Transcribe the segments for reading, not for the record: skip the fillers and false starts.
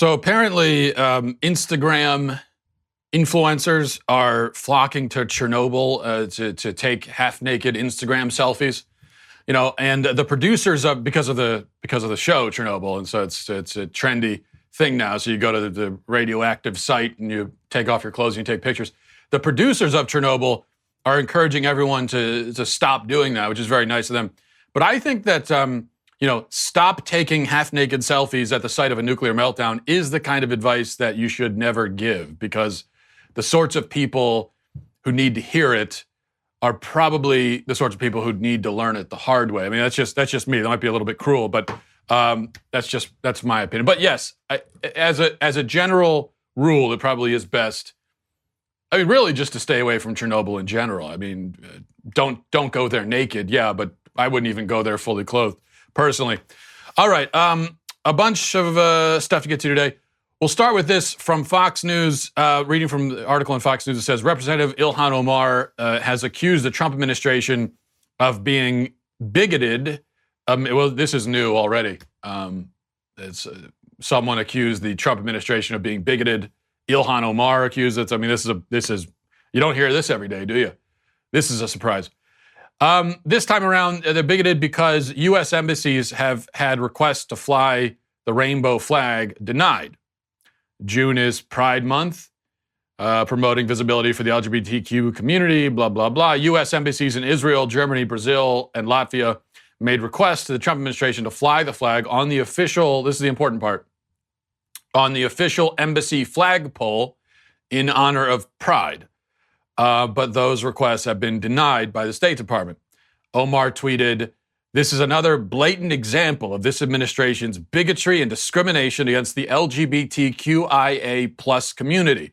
So apparently, Instagram influencers are flocking to Chernobyl to take half-naked Instagram selfies. You know, and the producers of because of the show Chernobyl, and so it's a trendy thing now. So you go to the radioactive site and you take off your clothes and you take pictures. The producers of Chernobyl are encouraging everyone to stop doing that, which is very nice of them. But I think that stop taking half-naked selfies at the site of a nuclear meltdown is the kind of advice that you should never give, because the sorts of people who need to hear it are probably the sorts of people who need to learn it the hard way. I mean, that's just me. That might be a little bit cruel, but that's my opinion. But yes, as a general rule, it probably is best. I mean, really, just to stay away from Chernobyl in general. I mean, don't go there naked. Yeah, but I wouldn't even go there fully clothed, personally. All right, a bunch of stuff to get to today. We'll start with this from Fox News. Reading from the article in Fox News, it says Representative Ilhan Omar has accused the Trump administration of being bigoted. Well, this is new already. Someone accused the Trump administration of being bigoted. Ilhan Omar accused it. I mean, this is you don't hear this every day, do you? This is a surprise. This time around, they're bigoted because U.S. embassies have had requests to fly the rainbow flag denied. June is Pride Month, promoting visibility for the LGBTQ community, blah, blah, blah. U.S. embassies in Israel, Germany, Brazil, and Latvia made requests to the Trump administration to fly the flag on the official, this is the important part, on the official embassy flagpole in honor of Pride. But those requests have been denied by the State Department. Omar tweeted, "This is another blatant example of this administration's bigotry and discrimination against the LGBTQIA plus community."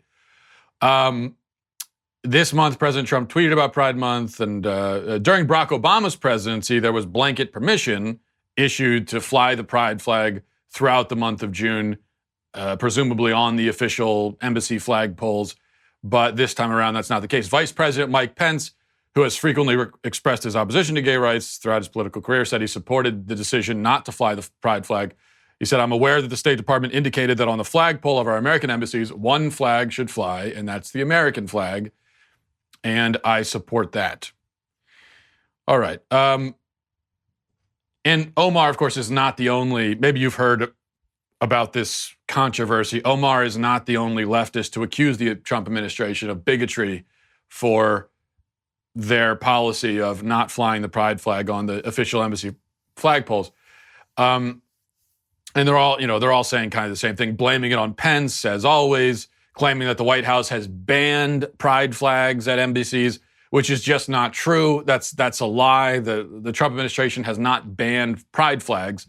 This month, President Trump tweeted about Pride Month, and during Barack Obama's presidency, there was blanket permission issued to fly the Pride flag throughout the month of June, presumably on the official embassy flagpoles. But this time around, that's not the case. Vice President Mike Pence, who has frequently expressed his opposition to gay rights throughout his political career, said he supported the decision not to fly the Pride flag. He said, "I'm aware that the State Department indicated that on the flagpole of our American embassies, one flag should fly, and that's the American flag, and I support that." All right. And Omar, of course, is not the only, maybe you've heard about this controversy. Omar is not the only leftist to accuse the Trump administration of bigotry for their policy of not flying the Pride flag on the official embassy flagpoles. And they're all saying kind of the same thing, blaming it on Pence, as always, claiming that the White House has banned Pride flags at embassies, which is just not true. That's a lie. The Trump administration has not banned Pride flags.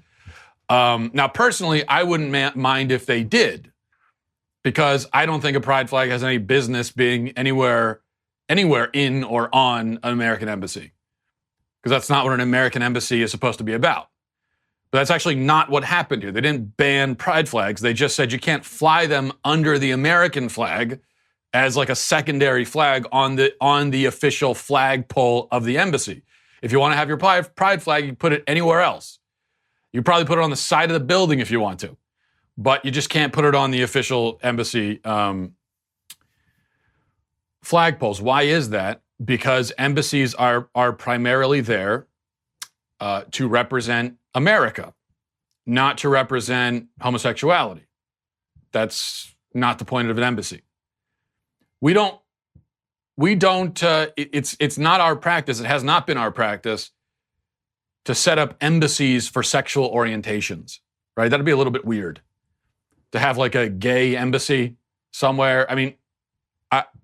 Now, personally, I wouldn't mind if they did, because I don't think a Pride flag has any business being anywhere in or on an American embassy, because that's not what an American embassy is supposed to be about. But that's actually not what happened here. They didn't ban Pride flags. They just said you can't fly them under the American flag as like a secondary flag on the official flagpole of the embassy. If you want to have your Pride flag, you put it anywhere else. You probably put it on the side of the building if you want to, but you just can't put it on the official embassy flagpoles. Why is that? Because embassies are primarily there to represent America, not to represent homosexuality. That's not the point of an embassy. It's not our practice. It has not been our practice to set up embassies for sexual orientations, right? That'd be a little bit weird to have like a gay embassy somewhere. I mean,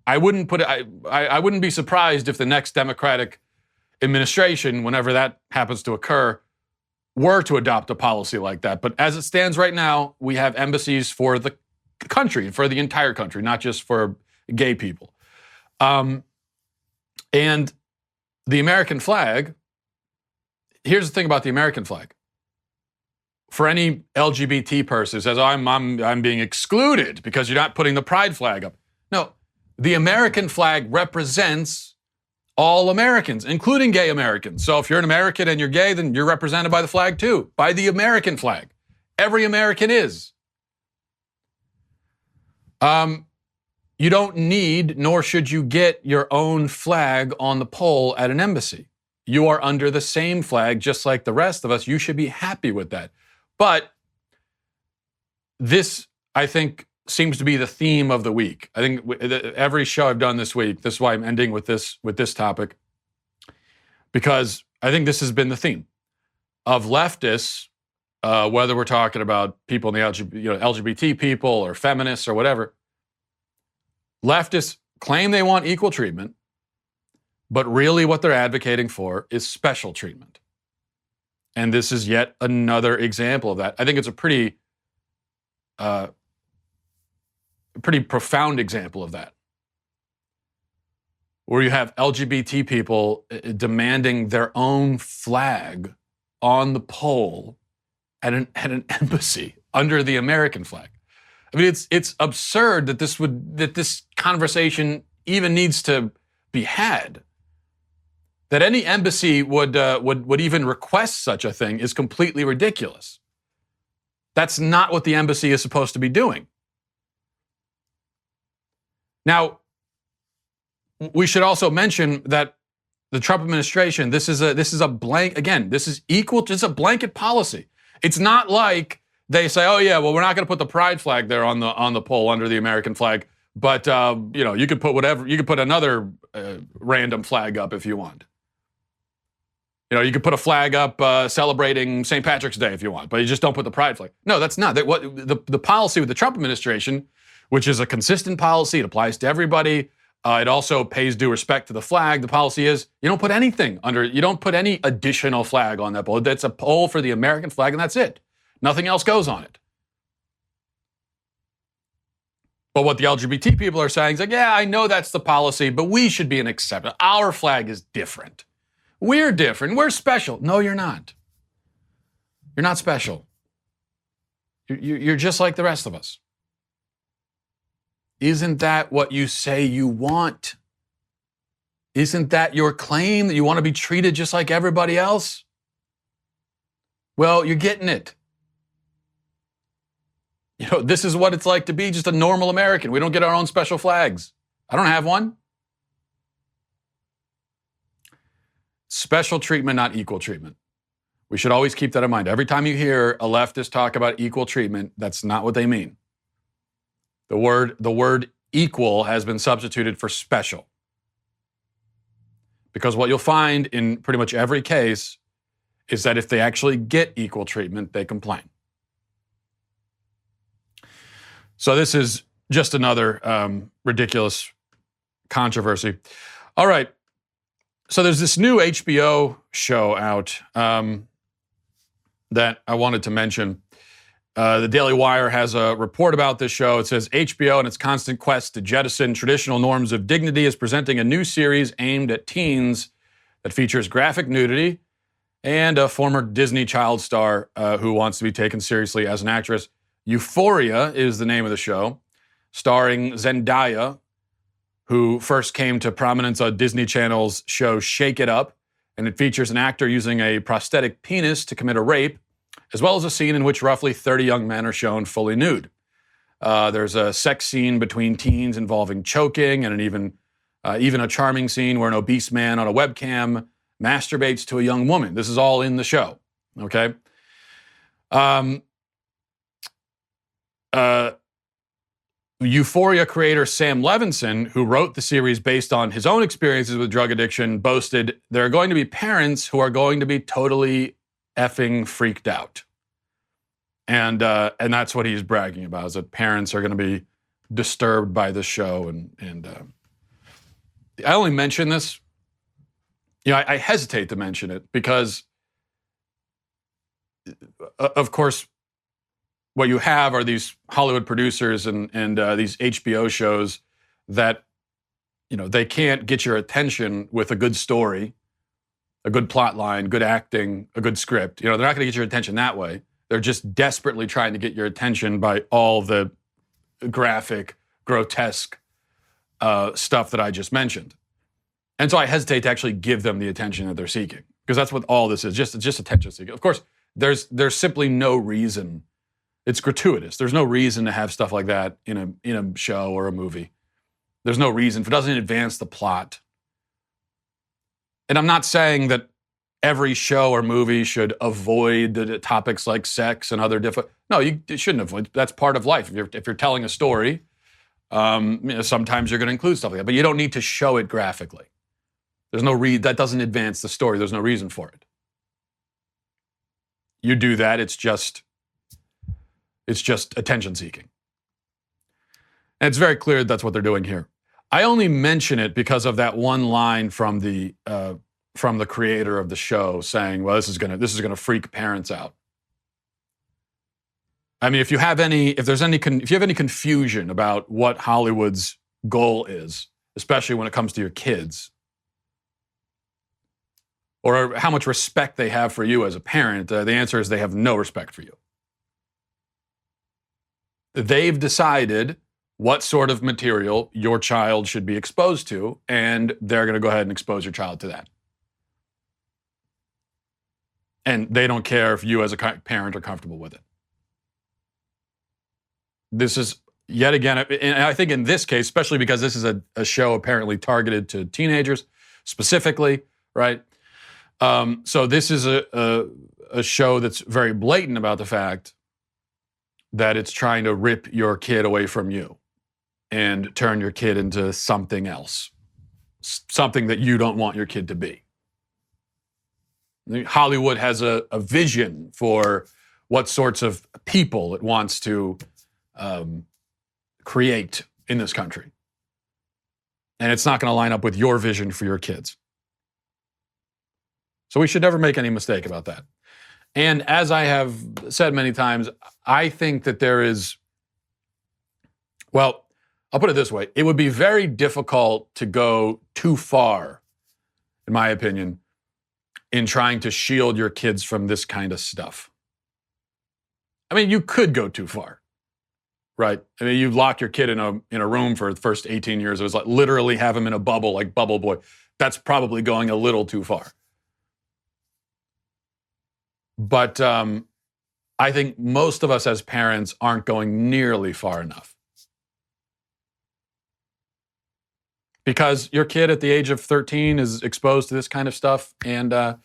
I wouldn't put it, I wouldn't be surprised if the next Democratic administration, whenever that happens to occur, were to adopt a policy like that. But as it stands right now, we have embassies for the country, for the entire country, not just for gay people. And the American flag, here's the thing about the American flag. For any LGBT person who says, "Oh, I'm being excluded because you're not putting the Pride flag up." No, the American flag represents all Americans, including gay Americans. So if you're an American and you're gay, then you're represented by the flag too, by the American flag. Every American is. You don't need, nor should you get your own flag on the pole at an embassy. You are under the same flag, just like the rest of us. You should be happy with that. But this, I think, seems to be the theme of the week. I think every show I've done this week, this is why I'm ending with this topic, because I think this has been the theme of leftists, whether we're talking about people in the LGBT people or feminists or whatever. Leftists claim they want equal treatment, but really what they're advocating for is special treatment. And this is yet another example of that. I think it's a pretty profound example of that, where you have LGBT people demanding their own flag on the pole at an embassy under the American flag. I mean, it's absurd that this conversation even needs to be had. That any embassy would even request such a thing is completely ridiculous. That's not what the embassy is supposed to be doing. Now, we should also mention that the Trump administration, this is a blank, again, this is equal, just a blanket policy. It's not like they say, oh yeah, well, we're not going to put the pride flag there on the pole under the American flag, but you could put whatever, you could put another random flag up if you want. You could put a flag up celebrating St. Patrick's Day if you want, but you just don't put the pride flag. No, that's not. What the policy with the Trump administration, which is a consistent policy, it applies to everybody. It also pays due respect to the flag. The policy is you don't put anything under, you don't put any additional flag on that pole. That's a pole for the American flag, and that's it. Nothing else goes on it. But what the LGBT people are saying is like, yeah, I know that's the policy, but we should be an exception. Our flag is different. We're different. We're special. No, you're not. You're not special. You're just like the rest of us. Isn't that what you say you want? Isn't that your claim, that you want to be treated just like everybody else? Well, you're getting it. This is what it's like to be just a normal American. We don't get our own special flags. I don't have one. Special treatment, not equal treatment. We should always keep that in mind. Every time you hear a leftist talk about equal treatment, that's not what they mean. The word equal has been substituted for special. Because what you'll find in pretty much every case is that if they actually get equal treatment, they complain. So this is just another ridiculous controversy. All right. So there's this new HBO show out that I wanted to mention. The Daily Wire has a report about this show. It says HBO, in its constant quest to jettison traditional norms of dignity, is presenting a new series aimed at teens that features graphic nudity and a former Disney child star who wants to be taken seriously as an actress. Euphoria is the name of the show, starring Zendaya, who first came to prominence on Disney Channel's show Shake It Up, and it features an actor using a prosthetic penis to commit a rape, as well as a scene in which roughly 30 young men are shown fully nude. There's a sex scene between teens involving choking, and even a charming scene where an obese man on a webcam masturbates to a young woman. This is all in the show, okay? Euphoria creator Sam Levinson, who wrote the series based on his own experiences with drug addiction, boasted there are going to be parents who are going to be totally effing freaked out. And that's what he's bragging about, is that parents are going to be disturbed by this show. And I only mention this, I hesitate to mention it because, of course, what you have are these Hollywood producers and these HBO shows that, they can't get your attention with a good story, a good plot line, good acting, a good script. They're not going to get your attention that way. They're just desperately trying to get your attention by all the graphic, grotesque stuff that I just mentioned. And so I hesitate to actually give them the attention that they're seeking, because that's what all this is, just attention seeking. Of course, there's simply no reason It's gratuitous. There's no reason to have stuff like that in a show or a movie. There's no reason. If it doesn't advance the plot. And I'm not saying that every show or movie should avoid the topics like sex and other different. No, you shouldn't avoid. That's part of life. If you're telling a story, sometimes you're going to include stuff like that, but you don't need to show it graphically. There's no that doesn't advance the story. There's no reason for it. You do that, it's just attention seeking. And it's very clear that's what they're doing here. I only mention it because of that one line from the creator of the show saying, "Well, this is gonna freak parents out." I mean, if you have any confusion about what Hollywood's goal is, especially when it comes to your kids, or how much respect they have for you as a parent, the answer is they have no respect for you. They've decided what sort of material your child should be exposed to, and they're going to go ahead and expose your child to that. And they don't care if you as a parent are comfortable with it. This is, yet again, and I think in this case, especially because this is a show apparently targeted to teenagers specifically, right? So this is a show that's very blatant about the fact that it's trying to rip your kid away from you and turn your kid into something else, something that you don't want your kid to be. Hollywood has a vision for what sorts of people it wants to create in this country. And it's not going to line up with your vision for your kids. So we should never make any mistake about that. And as I have said many times, I think that there is, well, I'll put it this way. It would be very difficult to go too far, in my opinion, in trying to shield your kids from this kind of stuff. I mean, you could go too far, right? I mean, you lock your kid in a room for the first 18 years. It was like literally have him in a bubble, like Bubble Boy. That's probably going a little too far. But I think most of us as parents aren't going nearly far enough. Because your kid at the age of 13 is exposed to this kind of stuff, and I'm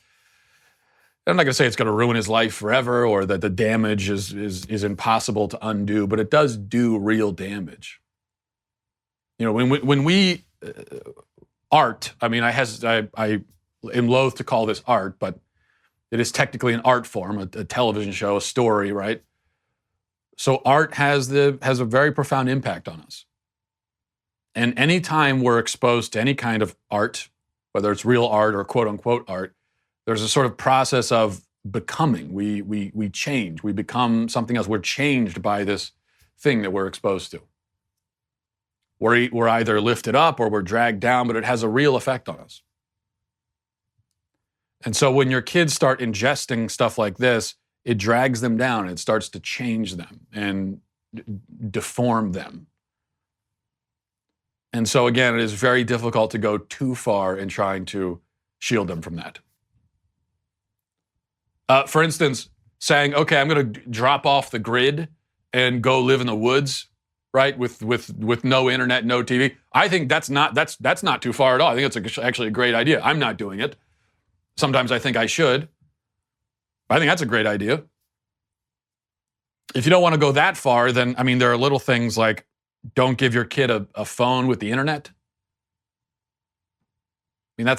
not going to say it's going to ruin his life forever or that the damage is impossible to undo, but it does do real damage. You know, when we art, I mean, I am loath to call this art, but it is technically an art form, a television show, a story, right? So art has a very profound impact on us. And anytime we're exposed to any kind of art, whether it's real art or quote unquote art, there's a sort of process of becoming. We change. We become something else. We're changed by this thing that we're exposed to. We're either lifted up or we're dragged down, but it has a real effect on us. And so when your kids start ingesting stuff like this, it drags them down. It starts to change them and deform them. And so again, it is very difficult to go too far in trying to shield them from that. For instance, saying, okay, I'm going to drop off the grid and go live in the woods, right? With no internet, no TV. I think that's not too far at all. I think it's actually a great idea. I'm not doing it. Sometimes I think I should. But I think that's a great idea. If you don't want to go that far, then, I mean, there are little things like don't give your kid a phone with the internet. I mean,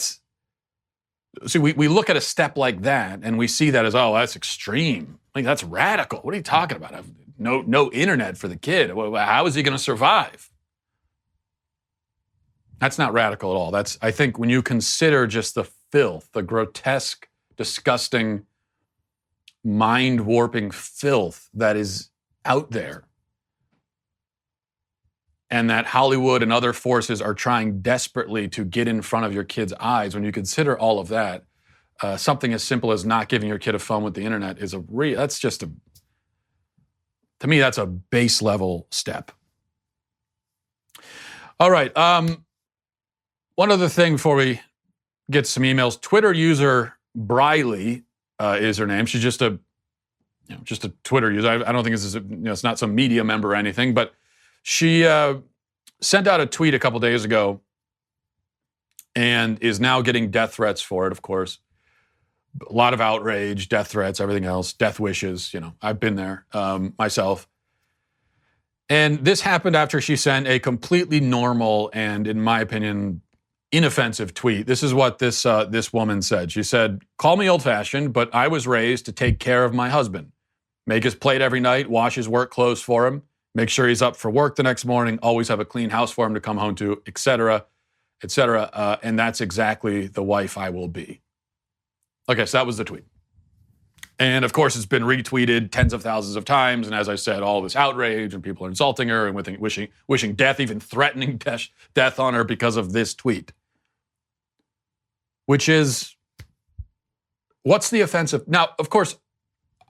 we look at a step like that and we see that as, oh, that's extreme. Like, that's radical. What are you talking about? No internet for the kid. How is he going to survive? That's not radical at all. I think when you consider just the filth, the grotesque, disgusting, mind-warping filth that is out there, and that Hollywood and other forces are trying desperately to get in front of your kid's eyes, when you consider all of that, something as simple as not giving your kid a phone with the internet is to me, that's a base level step. All right. One other thing before we get some emails. Twitter user Briley is her name. She's just a just a Twitter user. I don't think this is, it's not some media member or anything, but she sent out a tweet a couple days ago and is now getting death threats for it, of course. A lot of outrage, death threats, everything else, death wishes. I've been there myself. And this happened after she sent a completely normal and, in my opinion, inoffensive tweet. This is what this woman said. She said, "Call me old-fashioned, but I was raised to take care of my husband. Make his plate every night, wash his work clothes for him, make sure he's up for work the next morning, always have a clean house for him to come home to, etc., etc. And that's exactly the wife I will be." Okay, so that was the tweet. And of course, it's been retweeted tens of thousands of times. And as I said, all this outrage and people are insulting her and wishing death, even threatening death on her because of this tweet. Which is, what's the offensive? Now, of course,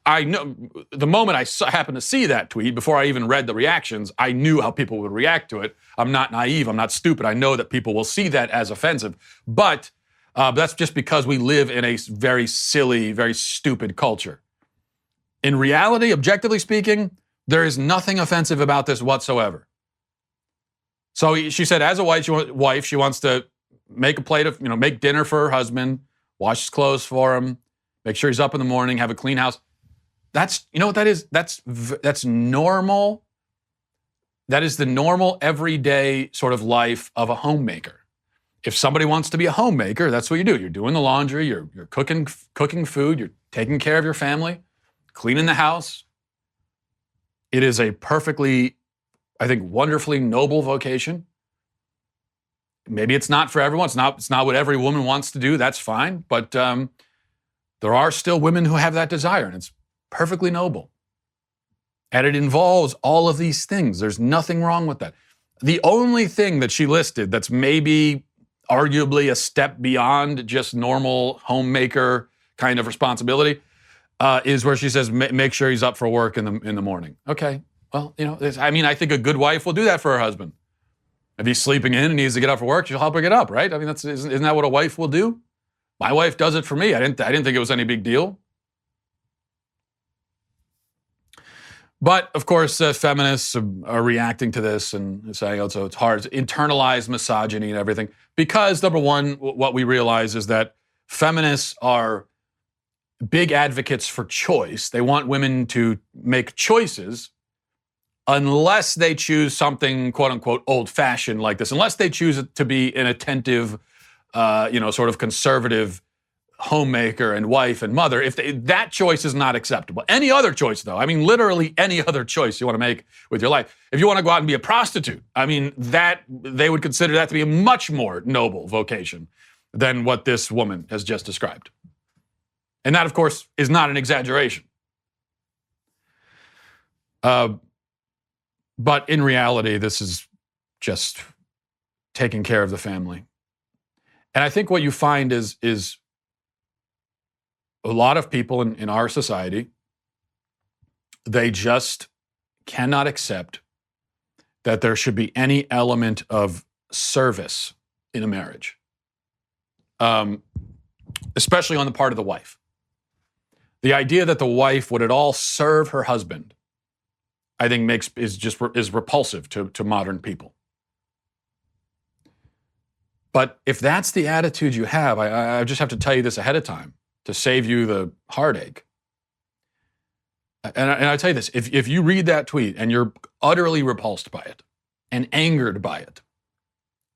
I know the moment I happened to see that tweet, before I even read the reactions, I knew how people would react to it. I'm not naive. I'm not stupid. I know that people will see that as offensive. But that's just because we live in a very silly, very stupid culture. In reality, objectively speaking, there is nothing offensive about this whatsoever. So she said, as a wife, she wants to make a plate of, make dinner for her husband, wash his clothes for him, make sure he's up in the morning, have a clean house. That's, what that is? That's normal. That is the normal, everyday sort of life of a homemaker. If somebody wants to be a homemaker, that's what you do. You're doing the laundry, you're cooking food, you're taking care of your family, cleaning the house. It is a perfectly, I think, wonderfully noble vocation. Maybe it's not for everyone. It's not what every woman wants to do. That's fine. But there are still women who have that desire, and it's perfectly noble. And it involves all of these things. There's nothing wrong with that. The only thing that she listed that's maybe arguably a step beyond just normal homemaker kind of responsibility is where she says, make sure he's up for work in the morning. Okay, well, I think a good wife will do that for her husband. If he's sleeping in and needs to get up for work, she'll help her get up, right? I mean, isn't that what a wife will do? My wife does it for me. I didn't think it was any big deal. But of course, feminists are reacting to this and saying, so it's hard to internalize misogyny and everything. Because number one, what we realize is that feminists are big advocates for choice. They want women to make choices unless they choose something, quote unquote, old fashioned like this, unless they choose it to be an attentive, sort of conservative homemaker and wife and mother. That choice is not acceptable. Any other choice, though, literally any other choice you want to make with your life. If you want to go out and be a prostitute, that they would consider that to be a much more noble vocation than what this woman has just described. And that, of course, is not an exaggeration. But in reality, this is just taking care of the family. And I think what you find is a lot of people in our society, they just cannot accept that there should be any element of service in a marriage, especially on the part of the wife. The idea that the wife would at all serve her husband, I think is repulsive to modern people. But if that's the attitude you have, I just have to tell you this ahead of time to save you the heartache. And I tell you this, if you read that tweet and you're utterly repulsed by it and angered by it,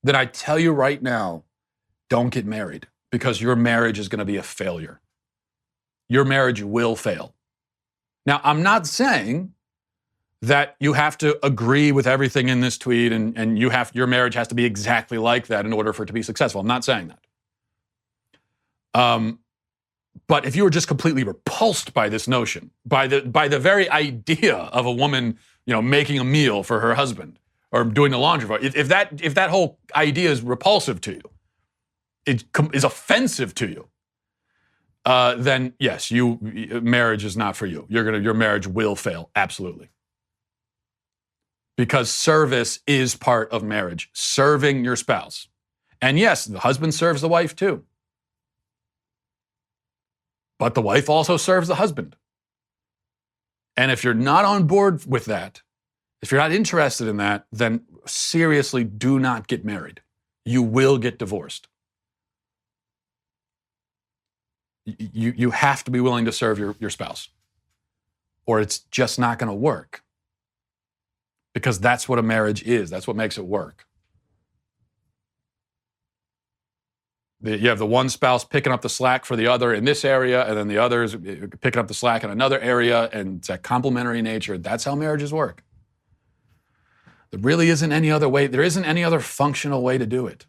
then I tell you right now, don't get married, because your marriage is going to be a failure. Your marriage will fail. Now, I'm not saying that you have to agree with everything in this tweet and your marriage has to be exactly like that in order for it to be successful. I'm not saying that. But if you were just completely repulsed by this notion, by the very idea of a woman, making a meal for her husband or doing the laundry for her, if that whole idea is repulsive to you, it is offensive to you, then yes, marriage is not for you. Your marriage will fail, absolutely. Because service is part of marriage, serving your spouse. And yes, the husband serves the wife too. But the wife also serves the husband. And if you're not on board with that, if you're not interested in that, then seriously do not get married. You will get divorced. You have to be willing to serve your spouse, or it's just not going to work. Because that's what a marriage is. That's what makes it work. You have the one spouse picking up the slack for the other in this area, and then the others picking up the slack in another area, and it's that complementary nature. That's how marriages work. There really isn't any other way. There isn't any other functional way to do it.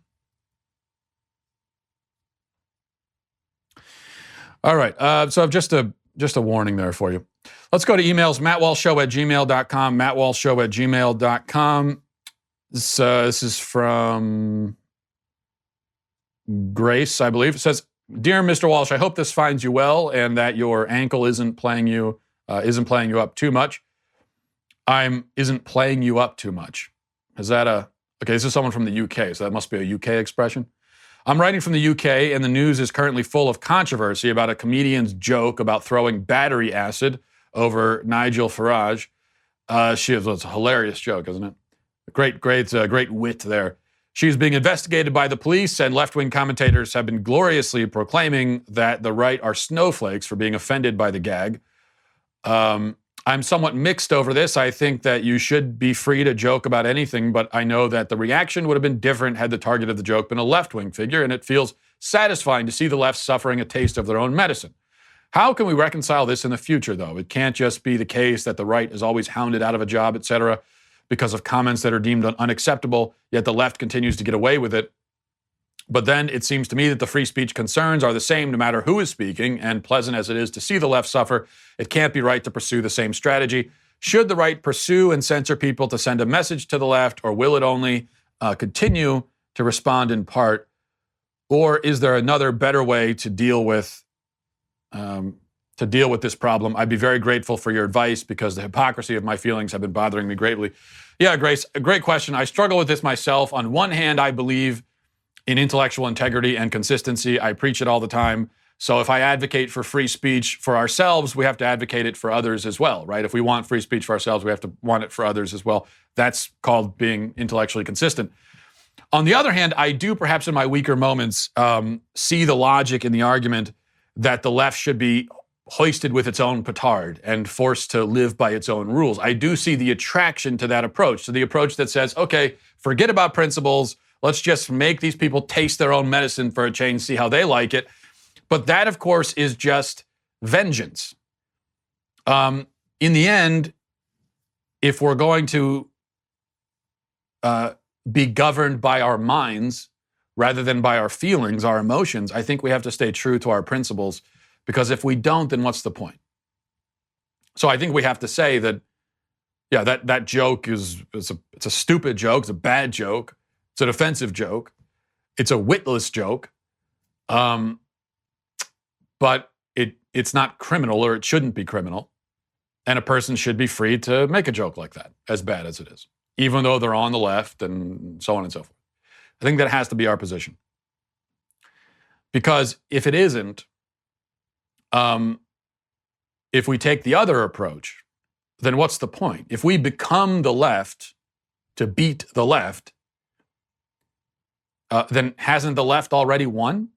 All right, so I've just a warning there for you. Let's go to emails, mattwalshshow@gmail.com, mattwalshshow@gmail.com. This is from Grace, I believe. It says, "Dear Mr. Walsh, I hope this finds you well and that your ankle isn't playing you up too much." Isn't playing you up too much. Is that okay, this is someone from the UK, so that must be a UK expression. "I'm writing from the UK, and the news is currently full of controversy about a comedian's joke about throwing battery acid over Nigel Farage." It's a hilarious joke, isn't it? Great wit there. "She's being investigated by the police, and left-wing commentators have been gloriously proclaiming that the right are snowflakes for being offended by the gag. I'm somewhat mixed over this. I think that you should be free to joke about anything, but I know that the reaction would have been different had the target of the joke been a left-wing figure, and it feels satisfying to see the left suffering a taste of their own medicine. How can we reconcile this in the future, though? It can't just be the case that the right is always hounded out of a job, etc., because of comments that are deemed unacceptable, yet the left continues to get away with it. But then it seems to me that the free speech concerns are the same no matter who is speaking, and pleasant as it is to see the left suffer, it can't be right to pursue the same strategy. Should the right pursue and censor people to send a message to the left, or will it only continue to respond in part? Or is there another better way to deal with this problem? I'd be very grateful for your advice because the hypocrisy of my feelings have been bothering me greatly." Yeah, Grace, a great question. I struggle with this myself. On one hand, I believe in intellectual integrity and consistency. I preach it all the time. So if I advocate for free speech for ourselves, we have to advocate it for others as well, right? If we want free speech for ourselves, we have to want it for others as well. That's called being intellectually consistent. On the other hand, I do, perhaps in my weaker moments, see the logic in the argument that the left should be hoisted with its own petard and forced to live by its own rules. I do see the attraction to that approach, to the approach that says, okay, forget about principles. Let's just make these people taste their own medicine for a change, see how they like it. But that, of course, is just vengeance. In the end, if we're going to be governed by our minds rather than by our feelings, our emotions, I think we have to stay true to our principles, because if we don't, then what's the point? So I think we have to say that, yeah, that joke it's a stupid joke, it's a bad joke, it's an offensive joke, it's a witless joke, but it's not criminal, or it shouldn't be criminal, and a person should be free to make a joke like that, as bad as it is, even though they're on the left and so on and so forth. I think that has to be our position. Because if it isn't, if we take the other approach, then what's the point? If we become the left to beat the left, then hasn't the left already won?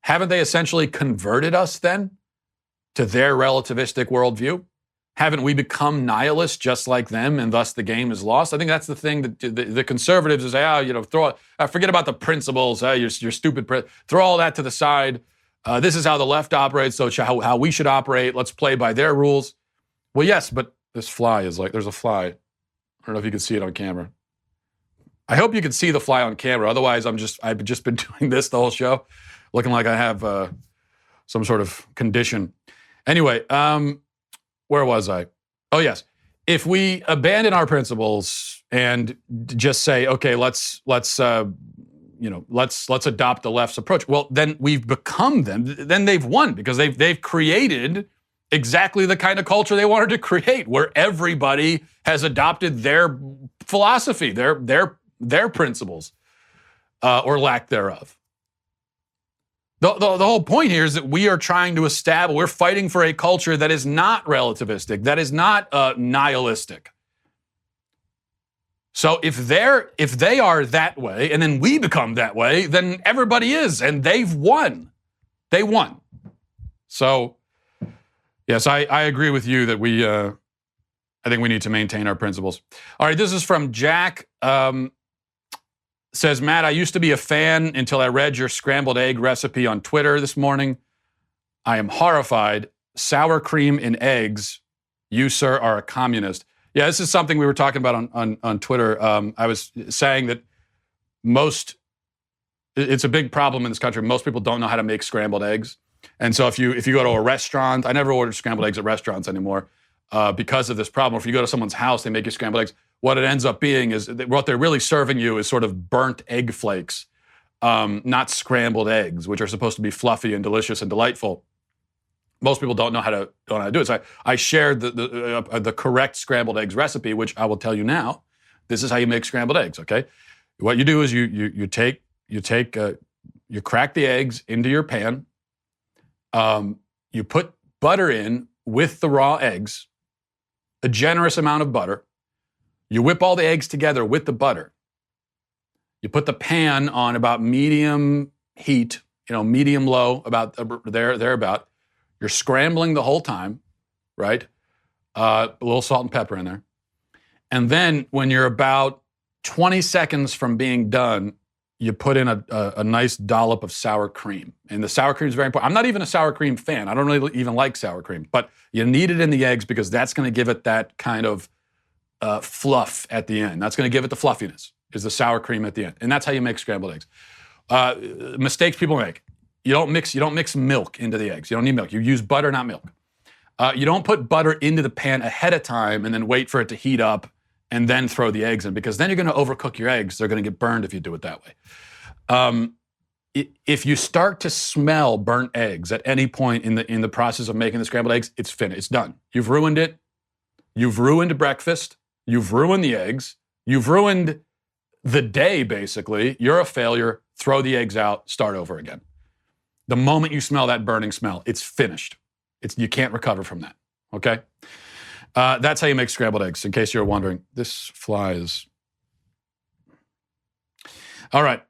Haven't they essentially converted us then to their relativistic worldview? Haven't we become nihilists just like them, and thus the game is lost? I think that's the thing that the conservatives say, forget about the principles, you're stupid, throw all that to the side. This is how the left operates, so how we should operate. Let's play by their rules. Well, yes, but this fly is there's a fly. I don't know if you can see it on camera. I hope you can see the fly on camera. Otherwise, I've just been doing this the whole show, looking like I have some sort of condition. Anyway, where was I? Oh, yes. If we abandon our principles and just say, okay, let's adopt the left's approach. Well, then we've become them. Then they've won, because they've created exactly the kind of culture they wanted to create, where everybody has adopted their philosophy, their principles, or lack thereof. The whole point here is that we are trying to establish, we're fighting for a culture that is not relativistic, that is not nihilistic. So if they are that way, and then we become that way, then everybody is, and they've won. They won. So, yes, I agree with you that I think we need to maintain our principles. All right, this is from Jack. Says, Matt, I used to be a fan until I read your scrambled egg recipe on Twitter this morning. I am horrified. Sour cream in eggs. You, sir, are a communist. Yeah, this is something we were talking about on Twitter. I was saying that it's a big problem in this country. Most people don't know how to make scrambled eggs. And so if you go to a restaurant, I never order scrambled eggs at restaurants anymore because of this problem. If you go to someone's house, they make you scrambled eggs. What it ends up being is what they're really serving you is sort of burnt egg flakes, not scrambled eggs, which are supposed to be fluffy and delicious and delightful. Most people don't know how to do it. So I shared the correct scrambled eggs recipe, which I will tell you now. This is how you make scrambled eggs. Okay, what you do is you crack the eggs into your pan. You put butter in with the raw eggs, a generous amount of butter. You whip all the eggs together with the butter. You put the pan on about medium heat, medium low, about thereabout. You're scrambling the whole time, right? A little salt and pepper in there. And then when you're about 20 seconds from being done, you put in a nice dollop of sour cream. And the sour cream is very important. I'm not even a sour cream fan. I don't really even like sour cream. But you need it in the eggs because that's going to give it that kind of fluff at the end. That's going to give it the fluffiness, is the sour cream at the end. And that's how you make scrambled eggs. Mistakes people make. You don't mix milk into the eggs. You don't need milk. You use butter, not milk. You don't put butter into the pan ahead of time and then wait for it to heat up and then throw the eggs in, because then you're going to overcook your eggs. They're going to get burned if you do it that way. If you start to smell burnt eggs at any point in the process of making the scrambled eggs, it's finished. It's done. You've ruined it. You've ruined breakfast. You've ruined the eggs. You've ruined the day, basically. You're a failure. Throw the eggs out. Start over again. The moment you smell that burning smell, it's finished. You can't recover from that, okay? That's how you make scrambled eggs, in case you're wondering. This fly is... All right.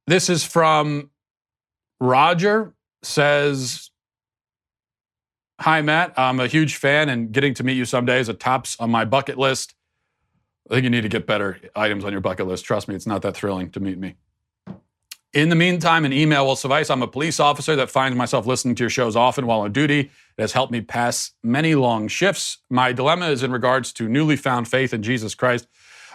This is from Roger. Says... Hi, Matt. I'm a huge fan, and getting to meet you someday is a tops on my bucket list. I think you need to get better items on your bucket list. Trust me, it's not that thrilling to meet me. In the meantime, an email will suffice. I'm a police officer that finds myself listening to your shows often while on duty. It has helped me pass many long shifts. My dilemma is in regards to newly found faith in Jesus Christ.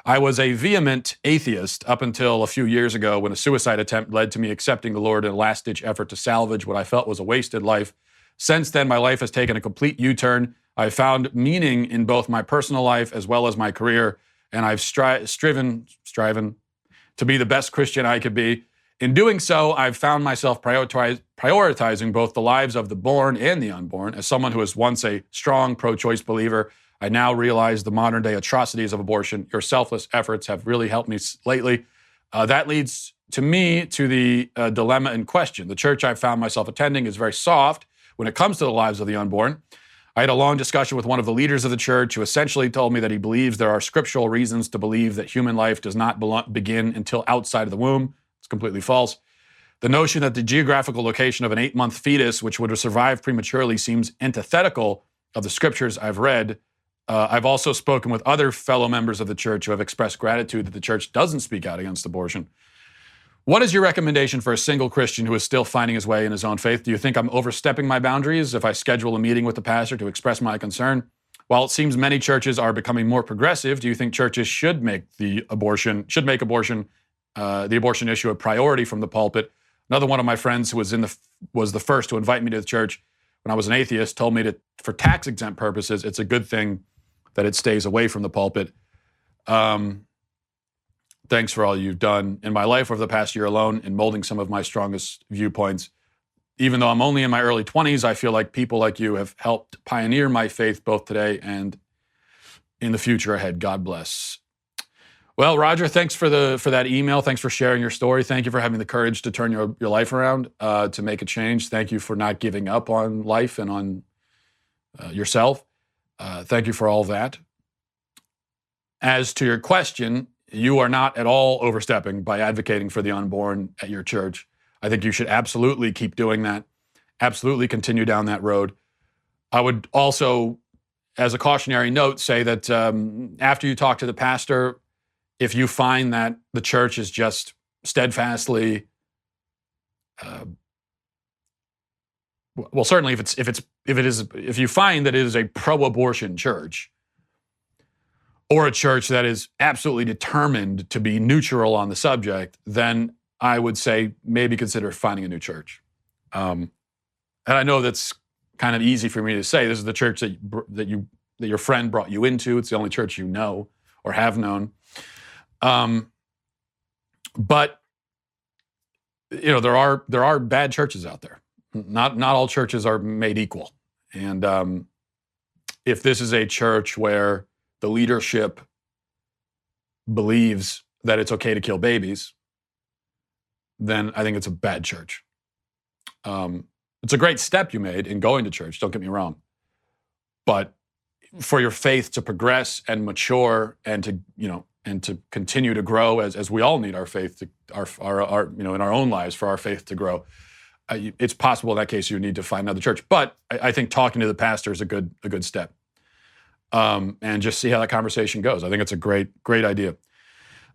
I was a vehement atheist up until a few years ago when a suicide attempt led to me accepting the Lord in a last-ditch effort to salvage what I felt was a wasted life. Since then, my life has taken a complete U-turn. I've found meaning in both my personal life as well as my career, and I've striven to be the best Christian I could be. In doing so, I've found myself prioritizing both the lives of the born and the unborn. As someone who was once a strong pro-choice believer, I now realize the modern-day atrocities of abortion. Your selfless efforts have really helped me lately. That leads to me to the dilemma in question. The church I've found myself attending is very soft when it comes to the lives of the unborn. I had a long discussion with one of the leaders of the church who essentially told me that he believes there are scriptural reasons to believe that human life does not begin until outside of the womb. It's completely false. The notion that the geographical location of an 8-month fetus, which would have survived prematurely, seems antithetical of the scriptures I've read. I've also spoken with other fellow members of the church who have expressed gratitude that the church doesn't speak out against abortion. What is your recommendation for a single Christian who is still finding his way in his own faith? Do you think I'm overstepping my boundaries if I schedule a meeting with the pastor to express my concern? While it seems many churches are becoming more progressive, do you think churches should make the abortion issue a priority from the pulpit? Another one of my friends who was the first to invite me to the church when I was an atheist told me that for tax-exempt purposes, it's a good thing that it stays away from the pulpit. Thanks for all you've done in my life over the past year alone in molding some of my strongest viewpoints. Even though I'm only in my early 20s, I feel like people like you have helped pioneer my faith both today and in the future ahead. God bless. Well, Roger, thanks for that email. Thanks for sharing your story. Thank you for having the courage to turn your life around, to make a change. Thank you for not giving up on life and on yourself. Thank you for all that. As to your question, you are not at all overstepping by advocating for the unborn at your church. I think you should absolutely keep doing that. Absolutely continue down that road. I would also, as a cautionary note, say that after you talk to the pastor, if you find that the church is just steadfastly, well, certainly if you find that it is a pro-abortion church, or a church that is absolutely determined to be neutral on the subject, then I would say maybe consider finding a new church. And I know that's kind of easy for me to say. This is the church that your friend brought you into. It's the only church you know or have known. But there are bad churches out there. Not all churches are made equal. And if this is a church where the leadership believes that it's okay to kill babies, then I think it's a bad church. It's a great step you made in going to church, don't get me wrong. But for your faith to progress and mature and to continue to grow, as we all need our faith to our in our own lives for our faith to grow, it's possible in that case you need to find another church. But I think talking to the pastor is a good step. And just see how that conversation goes. I think it's a great idea.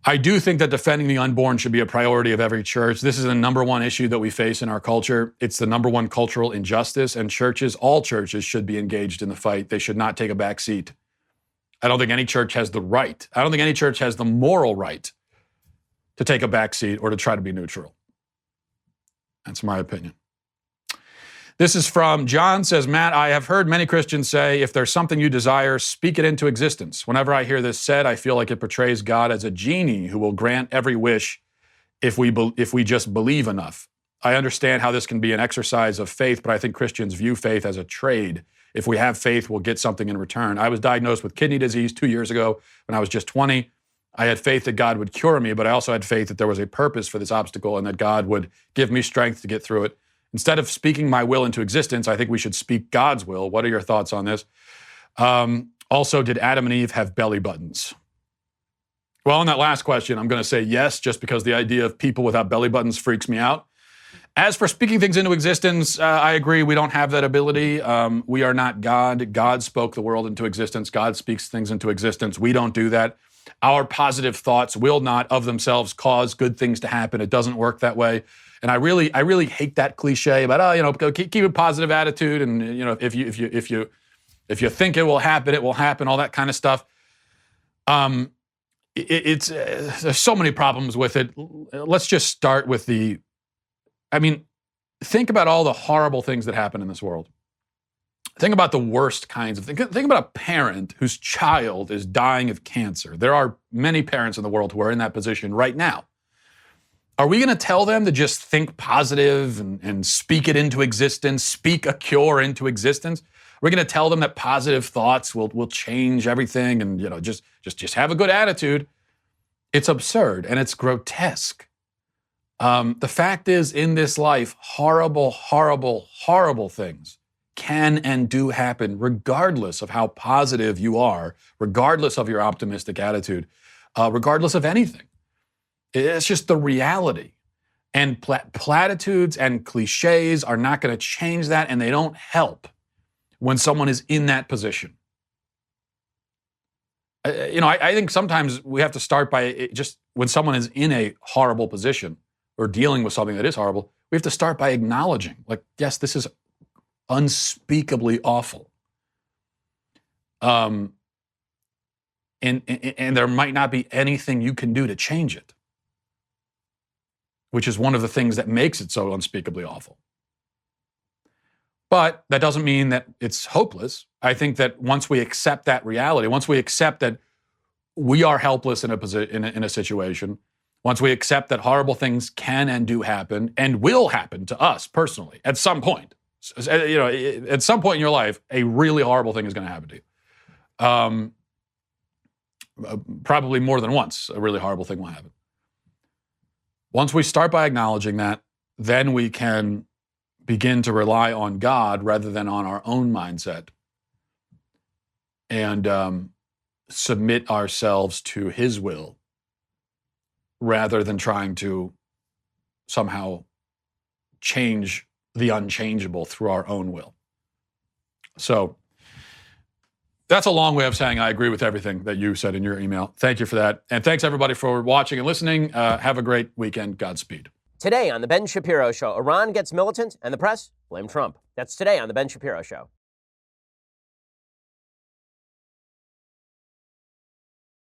I do think that defending the unborn should be a priority of every church. This is the number one issue that we face in our culture. It's the number one cultural injustice, and all churches should be engaged in the fight. They should not take a back seat. I don't think any church has the right. I don't think any church has the moral right to take a back seat or to try to be neutral. That's my opinion. This is from John, says, Matt, I have heard many Christians say, if there's something you desire, speak it into existence. Whenever I hear this said, I feel like it portrays God as a genie who will grant every wish if we just believe enough. I understand how this can be an exercise of faith, but I think Christians view faith as a trade. If we have faith, we'll get something in return. I was diagnosed with kidney disease 2 years ago when I was just 20. I had faith that God would cure me, but I also had faith that there was a purpose for this obstacle and that God would give me strength to get through it. Instead of speaking my will into existence, I think we should speak God's will. What are your thoughts on this? Also, did Adam and Eve have belly buttons? Well, on that last question, I'm going to say yes, just because the idea of people without belly buttons freaks me out. As for speaking things into existence, I agree, we don't have that ability. We are not God. God spoke the world into existence. God speaks things into existence. We don't do that. Our positive thoughts will not of themselves cause good things to happen. It doesn't work that way. And I really hate that cliche about keep a positive attitude, and if you think it will happen, all that kind of stuff. There's so many problems with it. Let's just start with think about all the horrible things that happen in this world. Think about the worst kinds of things. Think about a parent whose child is dying of cancer. There are many parents in the world who are in that position right now. Are we going to tell them to just think positive and speak it into existence, speak a cure into existence? We're going to tell them that positive thoughts will change everything and just have a good attitude. It's absurd and it's grotesque. The fact is, in this life, horrible, horrible, horrible things can and do happen regardless of how positive you are, regardless of your optimistic attitude, regardless of anything. It's just the reality. And platitudes and cliches are not going to change that, and they don't help when someone is in that position. I think sometimes we have to start by just when someone is in a horrible position or dealing with something that is horrible, we have to start by acknowledging, yes, this is unspeakably awful. And there might not be anything you can do to change it, which is one of the things that makes it so unspeakably awful. But that doesn't mean that it's hopeless. I think that once we accept that reality, once we accept that we are helpless in a situation, once we accept that horrible things can and do happen and will happen to us personally at some point, at some point in your life, a really horrible thing is going to happen to you. probably more than once, a really horrible thing will happen. Once we start by acknowledging that, then we can begin to rely on God rather than on our own mindset and submit ourselves to His will rather than trying to somehow change the unchangeable through our own will. So that's a long way of saying I agree with everything that you said in your email. Thank you for that. And thanks everybody for watching and listening. Have a great weekend. Godspeed. Today on The Ben Shapiro Show, Iran gets militant and the press blame Trump. That's today on The Ben Shapiro Show.